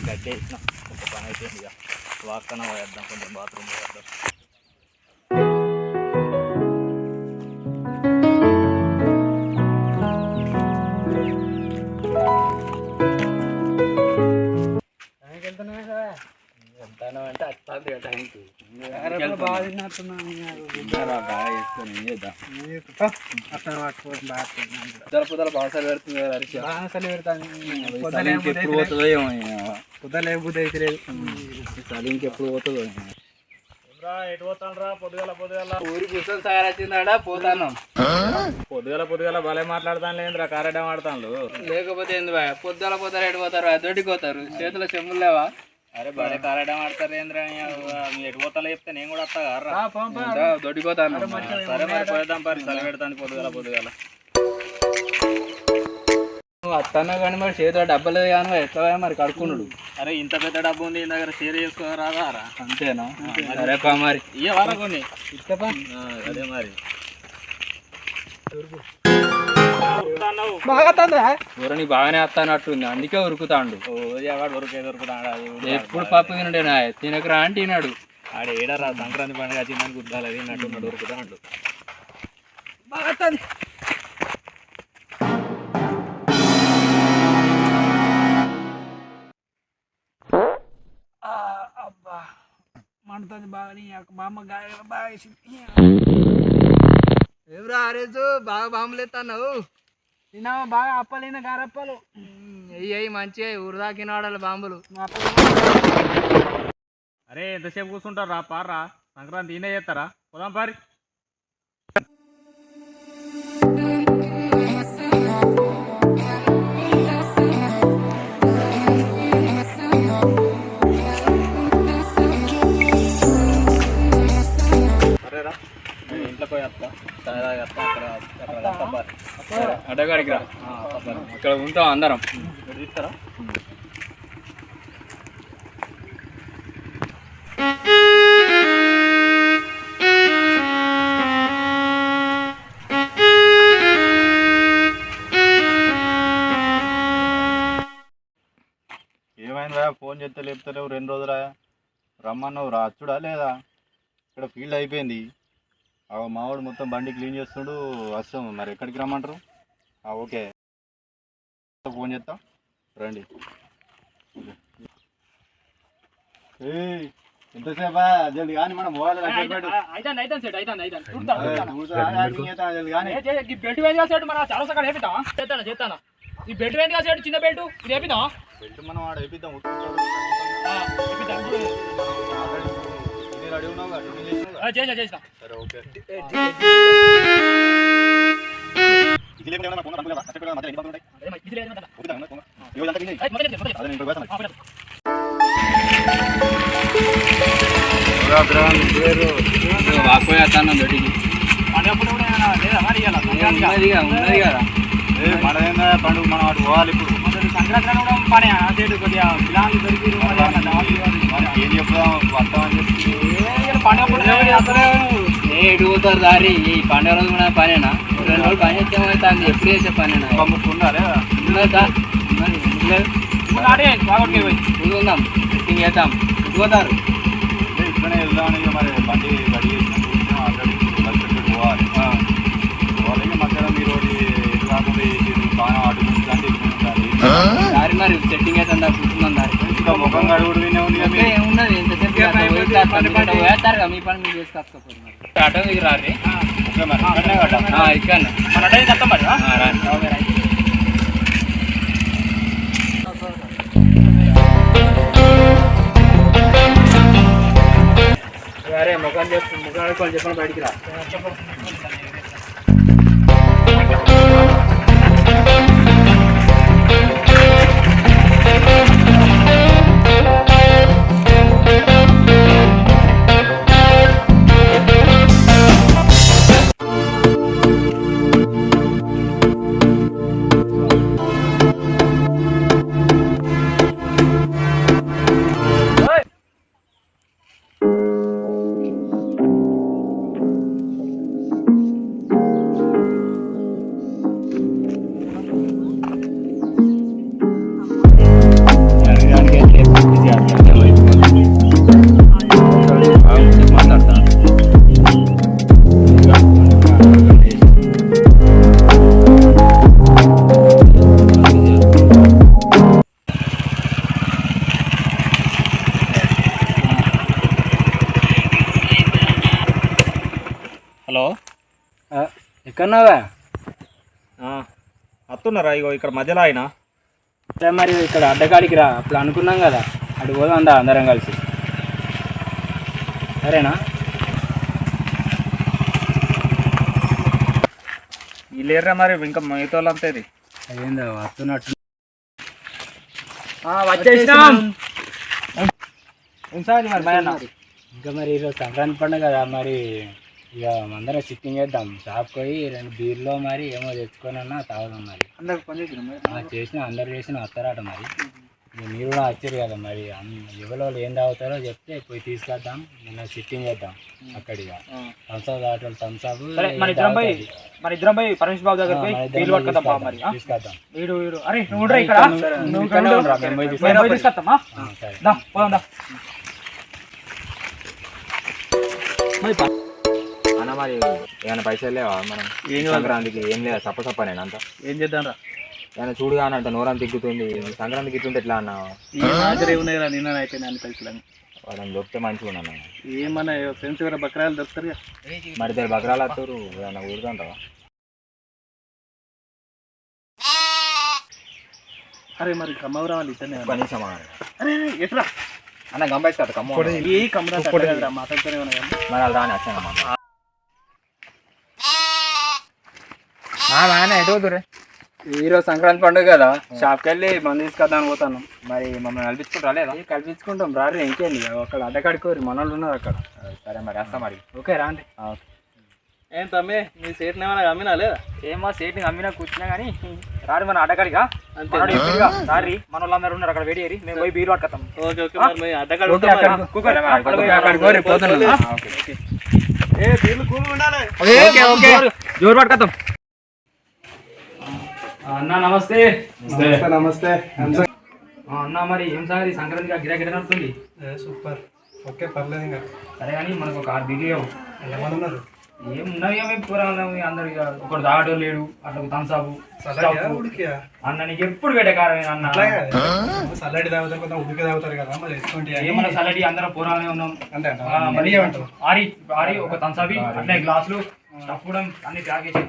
గడ్డేసిన కొంత పని అయిపోయింది. ఇక వాక్కన పోయేద్దాం, కొంచెం బాత్రూమ్ పోయేద్దాం. వెళ్తాను అంటే అట్లాంటి టైంకి బాగా తిన్నట్టున్నాను. బాగా వేసుకొని ఏం చేద్దాం. పొద్దుల బాసలు పెడుతుంది కదా, బాసలు పెడతాను. ఎప్పుడు పోతుందో ఏమో, పొద్దుల లేకపోతే అయితే లేదు. చలి ఇంకెప్పుడు పోతుందో. ఎటు పోతాను రా? పొద్దుగల ఊరి కూర్చొని సాగరచ్చిందాడా పోతాను. పొద్దుగల భలే మాట్లాడతాను లేదురా, కారెడ్డ మాడతాను. లేకపోతే ఏంది బాయ్, పొద్దుల ఎటు పోతారు? దొడ్డికి పోతారు, చేతిలో చెమ్ములు లేవా? అరే భలే కారెడ్డ మాడతారు ఏంద్రా, ఎటు పోతాలో చెప్తే నేను కూడా వస్తా. దొడ్డికి పోతాను. సరే మరి పోదాం, పరి చలి పెడతాను పొద్దుగల. అత్తన్నా కానీ మరి చేతిలో డబ్బులు కానీ ఎట్లా మరి కడుక్కున్నాడు. అరే ఇంత పెద్ద డబ్బు ఉంది దగ్గర షేర్ చేసుకోరాదా? అంతేనా? సరే పా మరి ఇయ్య వారా కొన్ని ఇష్టపా. అదే మరి ఊరని బాగానే వస్తానట్టుంది, అందుకే ఉరుకుతాండు. ఉరుకుతాడు ఎప్పుడు పప్పు తినడేనా, తినకరా అంటే తిన్నాడు. ఆడ ఏడరా సంక్రాంతి పండుగ తిన్నాను గుర్తాలి తిన్నట్టున్నాడు, ఉరుకుతాడు బాగా. అబ్బా మండుతుంది బాగా, మా అమ్మ బాగా ఎవరా ఆరేజు బాగా బాంబులు ఎత్తావు. తిన్నావా బాగా అప్పలేనా గారప్పలు? అయ్యి మంచిగా ఊరు దాకిన వాడాలి బాంబులు. అరే ఎంతసేపు కూర్చుంటారు రా, పార్రా సంక్రాంతి ఈయన చేస్తారా? పోదాం పారి. అడ్డగాడికి రా, ఇక్కడ ఉంటాం అందరం. తీస్తారా? ఏమైందా? ఫోన్ చేస్తే లేపుతలేవు, 2 రోజులా రమ్మన్నావు, రాచుడా లేదా? ఇక్కడ ఫీల్డ్ అయిపోయింది. మావాడు మొత్తం బండి క్లీన్ చేస్తుడు, వస్తాం. మరి ఎక్కడికి రమ్మంటారు? ఓకే ఫోన్ చేస్తా, రండి. ఎంతసేపా? జల్ది కానీ మనం పోవాలి. ఈ బెల్ట్ వేయండి కదా సైడ్, చిన్న బెల్ట్ ఇది వేపిద్దాం. బెల్ట్ మనం ఆడ వేపిద్దాం. రెడీ ఉన్నావు చేసిన. సరే ఓకే. వాపోయేస్తాను దొడ్డికి. ఉన్నది కదా మనదేందా పండుగ, మనం అటు పోవాలి. ఇప్పుడు సంక్రాంతి కూడా పని అటు కొద్దిగా పిల్లలు దొరికి ఏం చెప్తాం వస్తామని చెప్పి ఎటు పోతారు దారి. ఈ పండుగ రోజు కూడా పనేనా? 2 రోజులు పని చేస్తామవుతుంది. ఎప్పుడు చేసే పనేనా? ఉందాం, సెట్టింగ్ చేద్దాం. పోతారు ఇక్కడనే వెళ్దామని. మరి బండి రెడీ చేసిన ఆల్రెడీ పోవాలి. మధ్యాహ్నం మీరు ఎటు కాకుండా బాగా అడుగుతుంది అంటే దారి మరి సెట్టింగ్ అవుతుందా? కూర్చుందాం దారి. ఇంకా ముఖం కడుగుడు ఉంది. ఏమున్నది ఎంతసేపు వేస్తారు కదా, మీ పని మీరు చేసుకొచ్చుకోపోతుంది. ఆటో దగ్గర రారి. ఇక్కడ అరే ముఖం చెప్పండి బయటికి రా. ఎక్కడున్నావా? వస్తున్నారా? ఇగో ఇక్కడ మధ్యలో ఆయన. మరి ఇక్కడ అడ్డగాడికి రా, అప్పుడు అనుకున్నాం కదా, అటు పోదాం దా అందరం కలిసి. సరేనా? వీళ్ళేర్రా మరి ఇంకా మిగతా వాళ్ళంతా ఇది అదేందా వస్తున్నట్టు. వచ్చేసినాం. ఇంకా మరి ఈరోజు సంక్రాంతి పండుగ కదా, మరి ఇక అందరం సిట్టింగ్ చేద్దాం. షాప్కి పోయి 2 బీర్లో మరి ఏమో తెచ్చుకొని అన్నా తాగుదాం. మరి చేసిన అందరు చేసిన వస్తారట. మరి మీరు కూడా వచ్చారు కదా, మరి ఎవరో ఏం తాగుతారో చెప్తే పోయి తీసుకొద్దాం. నిన్న సిట్టింగ్ చేద్దాం అక్కడిగా. థమ్స్అప్ తాగేటోళ్ళు థమ్స్అప్, మన ఇద్దరం పోయి పరమేశ్వర బాబు దగ్గర తీసుకొద్దాం. అన్న మరి ఏమైనా పైసలు లేవా? మనం సంక్రాంతికి ఏం లేదా? సప్ప నేను అంతా ఏం చేద్దాం రా? ఏమైనా చూడుగా అంట నోరం తిగ్గుతుంది. సంక్రాంతికి ఇట్లుంటే ఎట్లా అన్న? ఉన్నాయిరా, నిన్న అయిపోయినా అన్ని పైసలు. వాళ్ళని దొరికితే మంచిగా ఉన్నాను. ఏమన్నా ఫ్రెండ్స్ ఎవరైనా బక్రాలు దొరుకుతారు. మరి దగ్గర బకరాలు వస్తారు, ఏమన్నా ఊరుతుంటావా? అరే మరి కమ్మవు రావాలి ఇద్దరు కనీసం అరే ఎట్లా అన్న గంబైస్ కదా కమ్మ ఏ కమ్మరా మాట్లాడుతూనే ఉన్నా మరి అది రాని వచ్చానమ్మా. ఎటుపోతురే? ఈరోజు సంక్రాంతి పండుగ కదా, షాప్కి వెళ్ళి మంది తీసుకొద్దాం పోతాను. మరి మమ్మల్ని కల్పించుకుంటారా లేదా? కల్పించుకుంటాం రారు. ఇంకేంది అక్కడ అడ్డకాడుకోరు, మన వాళ్ళు ఉన్నారు అక్కడ. సరే మరి వస్తా మరి. ఓకే రాండి. ఏం తమ్మి మీ సేట్ని ఏమైనా అమ్మినా లేదా? ఏమో సేట్ని అమ్మినా కూర్చున్నా కానీ రారు మన అడ్డకాడిగా. రారి మన వాళ్ళందరూ ఉన్నారు అక్కడ వేడి. మేము పోయి బీరు పట్టుకొస్తాం. ఓకే ఓకే మరి అడ్డకాడు జోరు పట్టుకొస్తాం. అన్న నమస్తే. నమస్తే అన్న మరి ఏం సార్ సంక్రాంతిగా గిరాగిరా నడుస్తుంది? సూపర్. ఓకే పర్లేదు. ఇంకా సరే కానీ మనకు ఒక 6 బీర్లు ఎంతమంది ఉన్నారు? ఏమున్నాయి అందరు ఒకటి తాగటం లేడు, అట్లా థమ్స్అప్ అన్న. నీకు ఎప్పుడు పెట్టకారమే అన్న. సల్లడి తాగుతారు కదా, ఉడికి తాగుతారు కదా, మరి ఏమన్నా సల్లడి అందరం పోరానే ఉన్నాం. అంతే మరి ఆరి ఒక థమ్స్అప్ అట్లే గ్లాసులు స్టఫ్ కూడా అన్ని ప్యాక్ చేసి.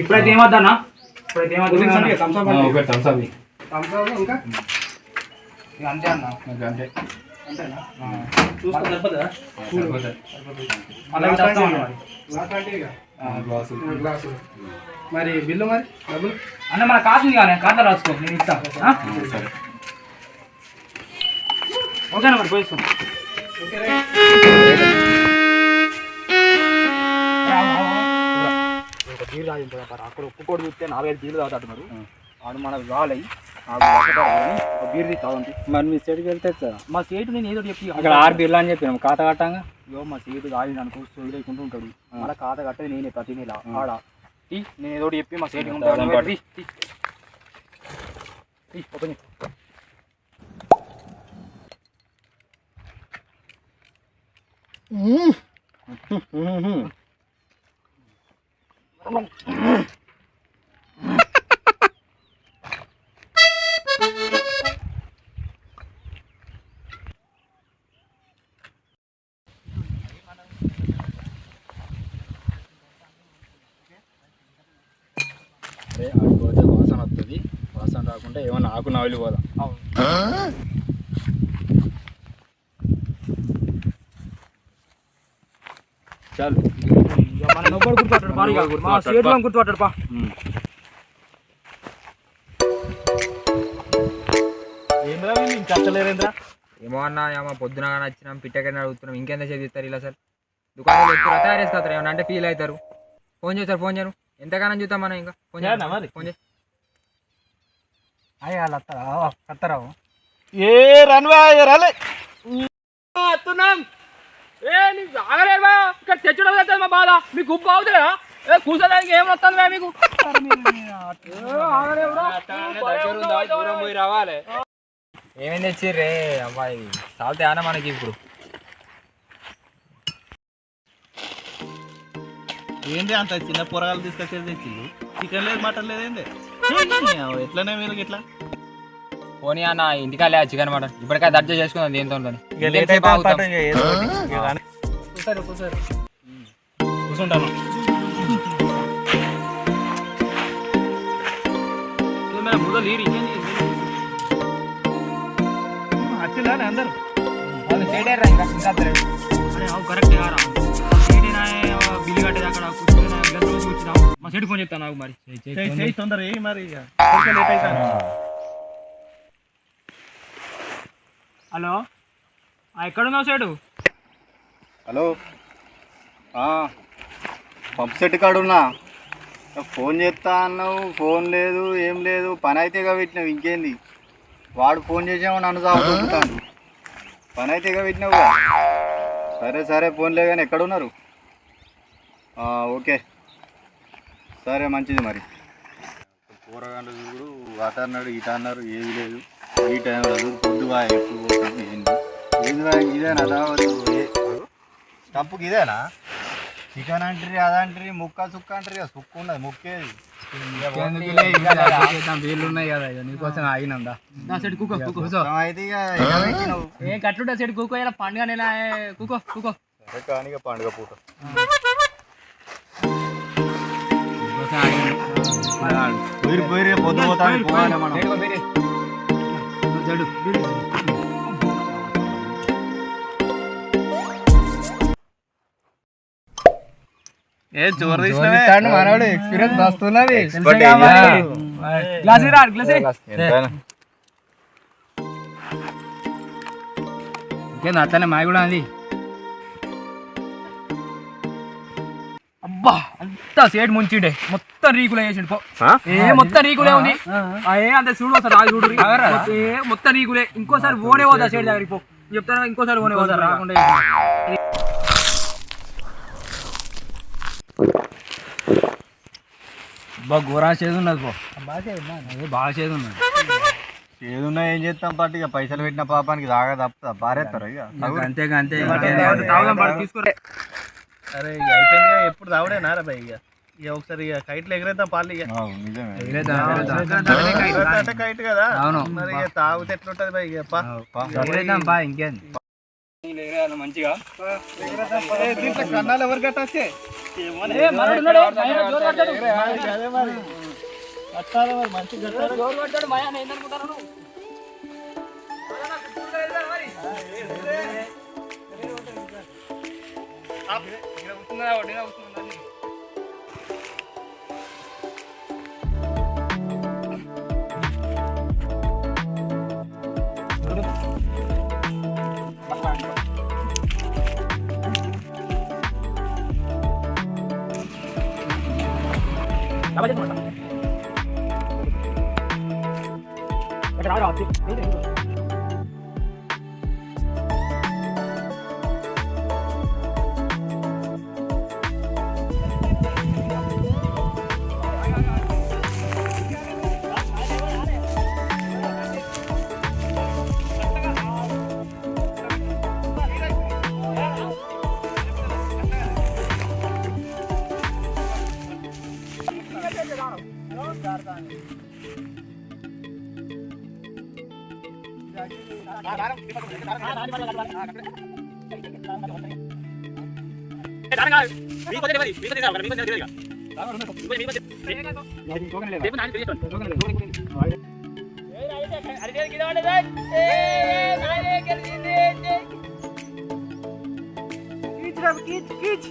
ఇప్పుడైతే ఏమద్దన్నా? ఇప్పుడైతే అంతే అన్న. అంతే మరి బిల్లు మరి డబ్బులు అన్న మన కాదు కానీ కార్డులో రాసుకో, నేను ఇస్తాను. ఓకేనా మరి పోయిస్తాం. బీరు తాగింటారు అక్కడ ఒప్పుకోడు చూస్తే 4-5 బీర్లు తాగుతాడు. వాడు మనకు రాలయ్యి బీరు తీస్తావండి. మరి మీ సైడ్కి వెళ్తే మా సైటు నేను ఏదో చెప్పి అక్కడ 6 బీర్లు అని చెప్పినాం ఖాతా కట్టంగా. ఇగో మా సైటు తాగింది అనుకో సోయలేకుంటూ ఉంటాడు. మళ్ళీ ఖాతా కట్టేది నేనే ప్రతి నెల ఆడ నేను ఏదో చెప్పి మా సైటు ఉంటాడు. అరే ఆడిపోతే వాసన వస్తుంది. వాసన రాకుండా ఏమన్నా ఆకు నావిలి పోదాం. చాలు గుర్తుపట్టాడు పా. చచ్చలేరేంద్రా? ఏమో అన్న ఏమో పొద్దున వచ్చినాం పిట్టకైనా అడుగుతున్నాం. ఇంకెంత సేపు చెప్తారు ఇలా సార్? దుకాణంలో చెప్తారా తయారు చేసుకొస్తారు ఏమన్నా అంటే ఫీల్ అవుతారు. ఫోన్ చేస్తారు. ఫోన్ చేయను ఎంతగానో చూద్దాం మనం. ఇంకా ఫోన్ చేయాలి. ఫోన్ చేసి వస్తారా? ఏ రన్వే రాలే వస్తున్నాం. ఇక్కడ తెచ్చడం అవుతుంది మా బాధ. మీకు గుప్పు అవుతుందా? కూర్చోడానికి ఏం వస్తుంది మీకు? దూరం పోయి రావాలి. ఏమేమి తెచ్చిర్రే అమ్మాయి? చాలితే ఆనా మనకి ఇప్పుడు. ఏంటి అంత చిన్న పొరగాలు తీసుకొచ్చేది తెచ్చిండు? చికెన్ లేదు, మటన్ లేదు. ఏంది ఎట్లనే వీళ్ళకి ఎట్లా? పోనీ అన్న ఇంటికాలే చికెన్ మటన్ ఇప్పటికే దర్జా చేసుకుందాం. దేంతో కూర్చుంటాను ముదలు వచ్చిందా అందరు కరెక్ట్ రా బిల్లు కట్టేది అక్కడ కూర్చున్నాం మా సైడ్ ఫోన్ చెప్తాను నాకు మరి తొందర మరి హలో ఎక్కడున్నావు సైడు హలో పంప్ సెట్ కాడున్నా ఫోన్ చేస్తా అన్నావు ఫోన్ లేదు ఏం లేదు పని అయితేగా పెట్టినావు ఇంకేంది వాడు ఫోన్ చేసామో నన్ను సాగుతాను పని అయితేగా పెట్టినావు సరే సరే ఫోన్లే కానీ ఎక్కడున్నారు ఓకే సరే మంచిది మరి కూరగాయలు చూడు అట అన్నాడు ఇట అన్నారు ఏది లేదు ఈ టైంలో చూడు పొద్దుగా ఎప్పుడు పోతాను ఏంది ఇదేనా దావదు స్టంపుకి ఇదేనా చికెన్ అంటారు అదంటారు ముక్క సుక్క అంటారు సుక్క ఉన్నది ముక్కేది వీళ్ళు ఉన్నాయి కదా నీకోసం ఆగినందా అయితే ఏ కట్లుంటా సెట్ కూకో ఇలా పండుగ నెల కూకో కూకో కానీ పండుగ పూట పొద్దు పోతాను పోవాలి మనం మనోడు ఎక్స్పీరియన్స్ వస్తున్నది ఇంకేంది అట్లనే మాయ కూడా అది అబ్బా అంతా సేట్ ముంచిండే మొత్తం రీకులే చేసిండు మొత్తం రీకులే ఉంది అంత చూడు ఒకసారి చూడు మొత్తం రీకులే ఇంకోసారి ఓనే పోతా సేట్ దగ్గరికి పో చెప్తాను ఇంకోసారి ఓనే పోతా రాకుండా ఘోరా చేదు ఉన్నది పో బాగా చేదు ఉన్నది ఏదున్నా ఏం చేస్తాం పాటు ఇక పైసలు పెట్టిన పాపానికి దాగా తప్పుతా పారేస్తారు ఇక అంతేగా అంతే అరే ఇక అయిపోయింది ఎప్పుడు తాగుడేనా రా భయ్ ఇక ఒకసారి ఇక కైట్లు ఎగరేద్దాం పాలు ఇక అంటే కైట్ కదా మరి ఇక తాగితే ఎట్లుంటది భయ్ ఇక ఇంకేంది మంచిగా కన్నాలు ఎవరు కట్టొచ్చే కీచ్